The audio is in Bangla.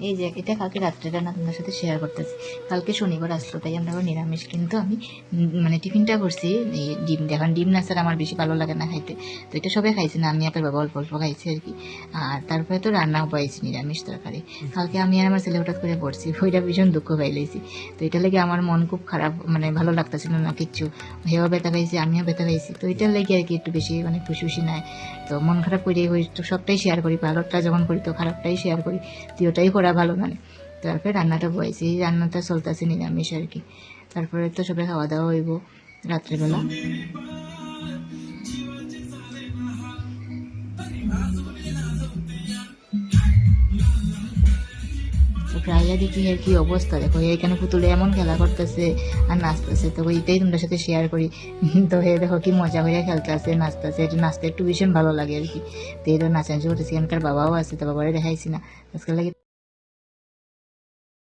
এই যে এটা কালকে রাত্রেটা না তোমাদের সাথে শেয়ার করতেছি। কালকে শনিবার আসলো, তাই আমরা আবার নিরামিষ, কিন্তু আমি মানে টিফিনটা করছি এই ডিম দিয়ে। এখন ডিম না স্যার আমার বেশি ভালো লাগে না খাইতে, তো এটা সবাই খাইছে না, আমি আপনার বাবা অল্প অল্প খাইছি আর কি। আর তারপরে তো রান্নাও পাইছি নিরামিষ তরকারি। কালকে আমি আর আমার ছেলে হঠাৎ করে পড়ছি, ওইটা ভীষণ দুঃখ পাইলেছি। তো এটা লেগে আমার মন খুব খারাপ, মানে ভালো লাগতেছিল না কিচ্ছু। হেও ব্যথা পাইছি, আমিও ব্যথা পাইছি, তো এটার লেগে আর কি একটু বেশি মানে খুশি খুশি নাই। তো মন খারাপ করে ওই তো সবটাই শেয়ার করি, ভালোটা যখন করি তো খারাপটাই শেয়ার করি, তো ওটাই করা ভালো মানে। তারপরে রান্নাটা বয়েছি, এই রান্নাটা চলতেছে নিরামিষ আর কি। তারপরে তো সবাই খাওয়া দাওয়া হইব রাত্রেবেলা। প্রায় দেখি এর কি অবস্থা, দেখো এখানে পুতুলে এমন খেলা করতেছে আর নাচতেছে, তো এইটাই তোমাদের সাথে শেয়ার করি। তো হে দেখো কি মজা হয়ে খেলতেছে, নাচতেছে, এটা নাচতে একটু ভীষণ ভালো লাগে আর কি। তো এই তো নাচানাচি করতেছি, এখানকার বাবাও আছে, তো বাবারে দেখাইছি না আজকাল লাগে।